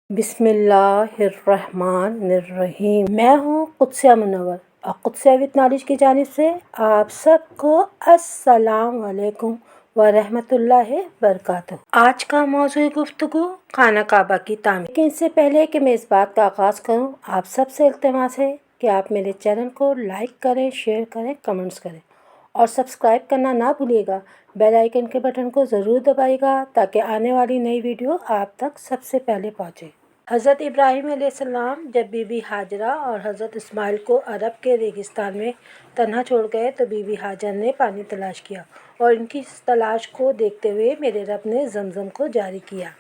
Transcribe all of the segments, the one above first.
बिस्मिल्लाहिर्रहमानिर्रहीम। मैं हूँ कुद्सिया मुनव्वर और कुद्सिया विद नॉलेज की जानिब से आप सबको अस्सलाम वालेकुम व रहमतुल्लाहि बरकातुहू। आज का मौज़ू गुफ्तगू खाना काबा की तामीर। लेकिन इससे पहले कि मैं इस बात का आगाज़ करूँ, आप सबसे इल्तिमास है कि आप मेरे चैनल को लाइक करें, शेयर करें, कमेंट्स करें और सब्सक्राइब करना ना भूलिएगा। बेल आइकन के बटन को ज़रूर दबाइएगा ताकि आने वाली नई वीडियो आप तक सबसे पहले पहुँचे। हज़रत इब्राहीम अलैहिस्सलाम जब बीबी हाजरा और हज़रत इस्माइल को अरब के रेगिस्तान में तन्हा छोड़ गए तो बीबी हाजर ने पानी तलाश किया और इनकी इस तलाश को देखते हुए मेरे रब ने ज़मज़म को जारी किया।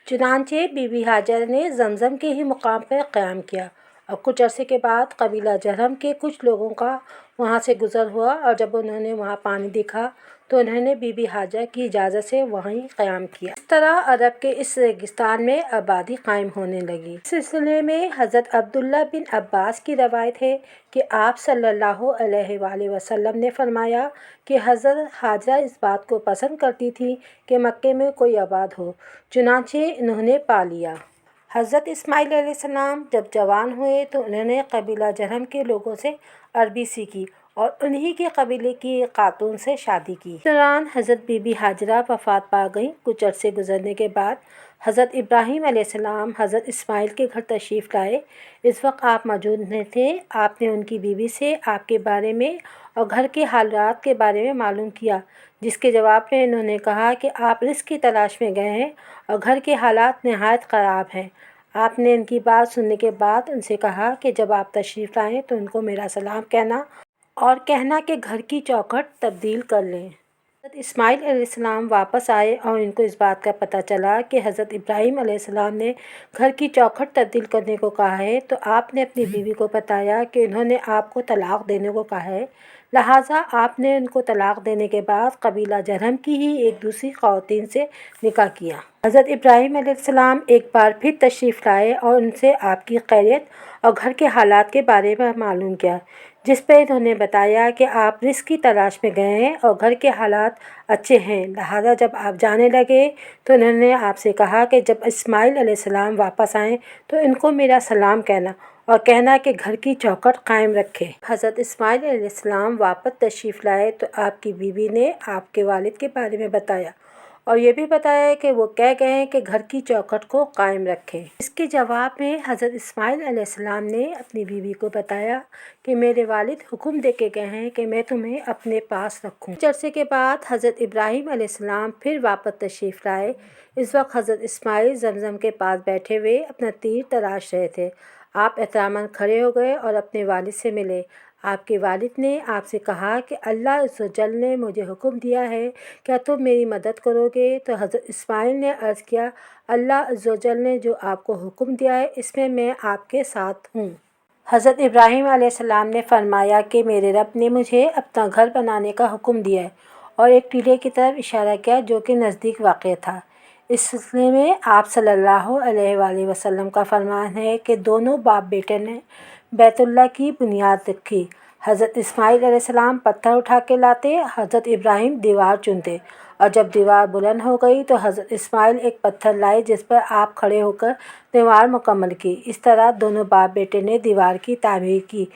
चुनांचे बीबी हाजर ने ज़मज़म के ही मुकाम पर क़याम किया और कुछ अरसे के बाद कबीला जरहम के कुछ लोगों का वहाँ से गुज़र हुआ और जब उन्होंने वहाँ पानी देखा तो उन्होंने बीबी हाजर की इजाज़त से वहीं क़याम किया। इस तरह अरब के इस रेगिस्तान में आबादी कायम होने लगी। इस सिलसिले में हज़रत अब्दुल्ला बिन अब्बास की रवायत है कि आप सल्लल्लाहु अलैहि वसल्लम ने फरमाया कि हज़रत हाजरा इस बात को पसंद करती थी कि मक्के में कोई आबाद हो, चुनांचे इन्होंने पा लिया। हज़रत इस्माइल अलैहिस्सलाम जब जवान हुए तो उन्होंने कबीला जरहम के लोगों से अरबी सीखी और उन्हीं के कबीले की खातून से शादी की। इस दौरान हज़रत बीबी हाजरा वफ़ात पा गईं। कुछ अरसे गुजरने के बाद हज़रत इब्राहीम अलैहिस्सलाम हज़रत इस्माइल के घर तशरीफ़ लाए। इस वक्त आप मौजूद नहीं थे। आपने उनकी बीवी से आपके बारे में और घर के हालात के बारे में मालूम किया, जिसके जवाब में इन्होंने कहा कि आप रिज़्क़ की तलाश में गए हैं और घर के हालात नहायत ख़राब हैं। आपने इनकी बात सुनने के बाद उनसे कहा कि जब आप तशरीफ़ लाएँ तो उनको मेरा सलाम कहना और कहना कि घर की चौखट तब्दील कर लें। हज़रत इस्माइल अलैहिस्सलाम वापस आए और इनको इस बात का पता चला कि हज़रत इब्राहीम अलैहिस्सलाम ने घर की चौखट तब्दील करने को कहा है, तो आपने अपनी बीवी को बताया कि इन्होंने आपको तलाक़ देने को कहा है। लिहाजा आपने उनको तलाक़ देने के बाद कबीला जरहम की ही एक दूसरी ख़वातीन से निकाह किया। हज़रत इब्राहीम अलैहिस्सलाम एक बार फिर तशरीफ़ लाए और उनसे आपकी खैरियत और घर के हालात के बारे में मालूम किया, जिस पर इन्होंने बताया कि आप रिज़्क़ की तलाश में गए हैं और घर के हालात अच्छे हैं। लिहाजा जब आप जाने लगे तो उन्होंने आपसे कहा कि जब इस्माइल अलैहिस्सलाम वापस आएँ तो इनको मेरा सलाम कहना और कहना कि घर की चौखट कायम रखे। हज़रत इस्माइल अलैहिस्सलाम वापस तशरीफ़ लाए तो आपकी बीवी ने आपके वालिद के बारे में बताया और ये भी बताया कि वो कह गए हैं कि घर की चौखट को कायम रखें। इसके जवाब में हज़रत इस्माइल अलैहिस्सलाम ने अपनी बीवी को बताया कि मेरे वालिद हुक्म दे के गए हैं कि मैं तुम्हें अपने पास रखूं। कुछ अरसे के बाद हज़रत इब्राहीम अलैहिस्सलाम फिर वापस तशरीफ़ लाए। इस वक्त हज़रत इस्माइल ज़मज़म के पास बैठे हुए अपना तीर तराश रहे थे। आप एहतरामन खड़े हो गए और अपने वालिद से मिले। आपके वालिद ने आपसे कहा कि अल्लाह अज़्ज़ वजल ने मुझे हुक्म दिया है, क्या तुम मेरी मदद करोगे? तो हज़रत इस्माइल ने अर्ज़ किया, अल्लाह अज़्ज़ वजल ने जो आपको हुक्म दिया है इसमें मैं आपके साथ हूँ। हज़रत इब्राहीम अलैहिस्सलाम ने फरमाया कि मेरे रब ने मुझे अपना घर बनाने का हुक्म दिया है और एक टीले की तरफ इशारा किया जो कि नज़दीक वाक़ था। इस सिलसिले में आप सल्लल्लाहु अलैहि वसल्लम का फरमान है कि दोनों बाप बेटे ने बैतुल्लाह की बुनियाद रखी। हज़रत इस्माइल अलैहिस्सलाम पत्थर उठा के लाते, हज़रत इब्राहीम दीवार चुनते और जब दीवार बुलंद हो गई तो हज़रत इस्माइल एक पत्थर लाए जिस पर आप खड़े होकर दीवार मुकम्मल की। इस तरह दोनों बाप बेटे ने दीवार की तामीर की।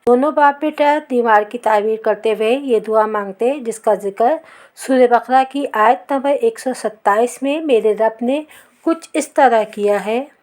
दोनों बाप बेटा दीवार की तामीर करते हुए ये दुआ मांगते, जिसका ज़िक्र सूरह बकरा की आयत नंबर 127 में मेरे रब ने कुछ इस तरह किया है,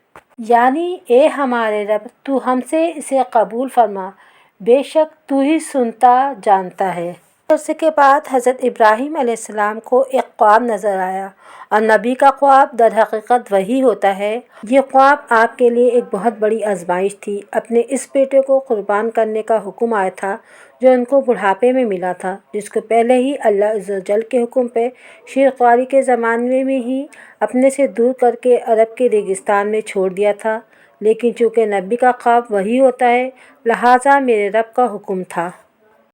यानी ए हमारे रब, तू हमसे इसे कबूल फरमा, बेशक तू ही सुनता जानता है। अरसे के बाद हज़रत इब्राहीम अलैहिस्सलाम को एक ख्वाब नज़र आया और नबी का ख्वाब दर हकीकत वही होता है। ये ख्वाब आपके लिए एक बहुत बड़ी आजमाइश थी। अपने इस बेटे को कुर्बान करने का हुक्म आया था जो उनको बुढ़ापे में मिला था, जिसको पहले ही अल्लाह अज़्ज़ वजल के हुक्म पे शेरख्वारी के ज़माने में ही अपने से दूर करके अरब के रेगिस्तान में छोड़ दिया था। लेकिन चूँकि नबी का ख्वाब वही होता है, लिहाजा मेरे रब का हुक्म था।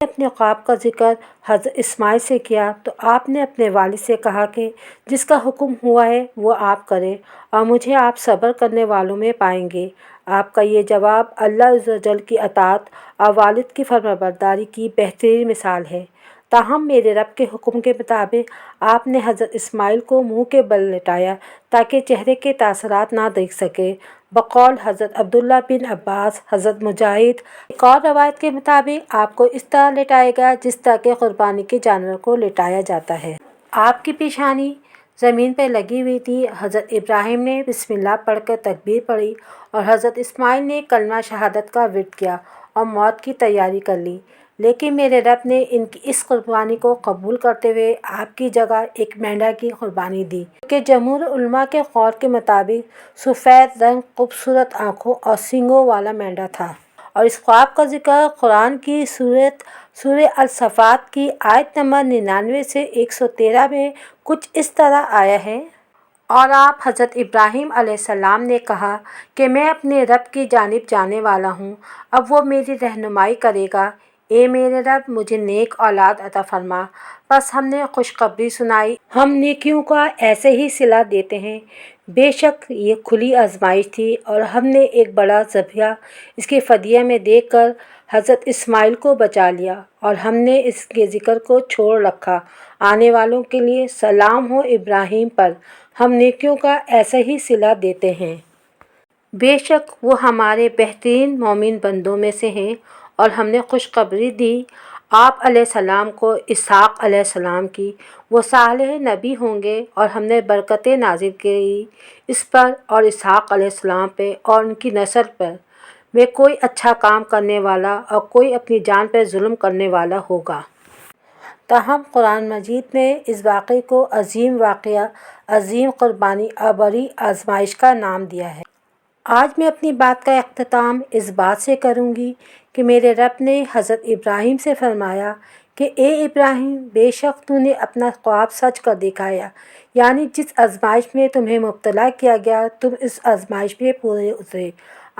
अपने ख्वाब का जिक्र हज़रत इस्माइल से किया तो आपने अपने वालिद से कहा कि जिसका हुक्म हुआ है वो आप करें और मुझे आप सब्र करने वालों में पाएंगे। आपका ये जवाब अल्लाह अज़्ज़ वजल की अताअत और वालिद की फरमाबरदारी की बेहतरीन मिसाल है। تاہم میرے رب کے حکم کے مطابق آپ نے حضرت اسماعیل کو منہ کے بل لٹایا تاکہ چہرے کے تاثرات نہ دیکھ سکے، بقول حضرت عبداللہ بن عباس، حضرت مجاہد۔ ایک اور روایت کے مطابق آپ کو اس طرح لٹایا گیا جس طرح کہ قربانی کے جانور کو لٹایا جاتا ہے۔ آپ کی پیشانی زمین پر لگی ہوئی تھی۔ حضرت ابراہیم نے بسم اللہ پڑھ کر تکبیر پڑھی اور حضرت اسماعیل نے کلمہ شہادت کا ورد کیا اور موت کی تیاری کر لی، لیکن میرے رب نے ان کی اس قربانی کو قبول کرتے ہوئے آپ کی جگہ ایک مینڈھا کی قربانی دی، کہ جمہور علماء کے قول کے مطابق سفید رنگ، خوبصورت آنکھوں اور سینگوں والا مینڈھا تھا۔ اور اس خواب کا ذکر قرآن کی سورہ الصافات کی آیت نمبر 99 سے 113 میں کچھ اس طرح آیا ہے: اور آپ حضرت ابراہیم علیہ السلام نے کہا کہ میں اپنے رب کی جانب جانے والا ہوں، اب وہ میری رہنمائی کرے گا۔ اے میرے رب، مجھے نیک اولاد عطا فرما۔ بس ہم نے خوشخبری سنائی، ہم نیکیوں کا ایسے ہی صلہ دیتے ہیں۔ بے شک یہ کھلی آزمائش تھی اور ہم نے ایک بڑا ذبیحہ اس کے فدیے میں دے کر حضرت اسماعیل کو بچا لیا، اور ہم نے اس کے ذکر کو چھوڑ رکھا۔ آنے والوں کے لیے سلام ہو ابراہیم پر، ہم نیکیوں کا ایسا ہی صلہ دیتے ہیں۔ بے شک وہ ہمارے بہترین مومن بندوں میں سے ہیں۔ اور ہم نے خوشخبری دی آپ علیہ السلام کو اسحاق علیہ السلام کی، وہ صالح نبی ہوں گے، اور ہم نے برکتیں نازل کی اس پر اور اسحاق علیہ السلام پہ اور ان کی نسل پر، میں کوئی اچھا کام کرنے والا اور کوئی اپنی جان پر ظلم کرنے والا ہوگا۔ تاہم قرآن مجید میں اس واقعے کو عظیم واقعہ، عظیم قربانی اور بڑی آزمائش کا نام دیا ہے۔ آج میں اپنی بات کا اختتام اس بات سے کروں گی کہ میرے رب نے حضرت ابراہیم سے فرمایا کہ اے ابراہیم، بے شک تو نے اپنا خواب سچ کر دکھایا، یعنی جس آزمائش میں تمہیں مبتلا کیا گیا تم اس آزمائش میں پورے اترے۔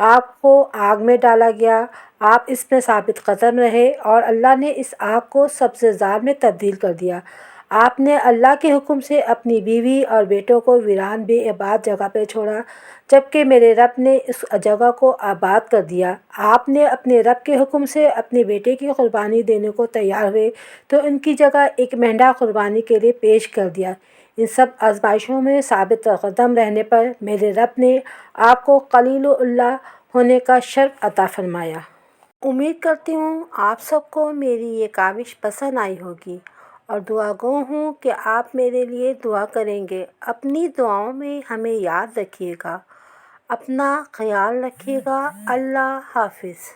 آپ کو آگ میں ڈالا گیا، آپ اس میں ثابت قدم رہے اور اللہ نے اس آگ کو سبز زار میں تبدیل کر دیا۔ آپ نے اللہ کے حکم سے اپنی بیوی اور بیٹوں کو ویران بے آباد جگہ پہ چھوڑا، جبکہ میرے رب نے اس جگہ کو آباد کر دیا۔ آپ نے اپنے رب کے حکم سے اپنے بیٹے کی قربانی دینے کو تیار ہوئے تو ان کی جگہ ایک مینڈھا قربانی کے لیے پیش کر دیا۔ ان سب آزمائشوں میں ثابت قدم رہنے پر میرے رب نے آپ کو خلیل اللہ ہونے کا شرف عطا فرمایا۔ امید کرتی ہوں آپ سب کو میری یہ کاوش پسند آئی ہوگی، اور دعا گو ہوں کہ آپ میرے لیے دعا کریں گے۔ اپنی دعاؤں میں ہمیں یاد رکھیے گا۔ اپنا خیال رکھیے گا۔ اللہ حافظ۔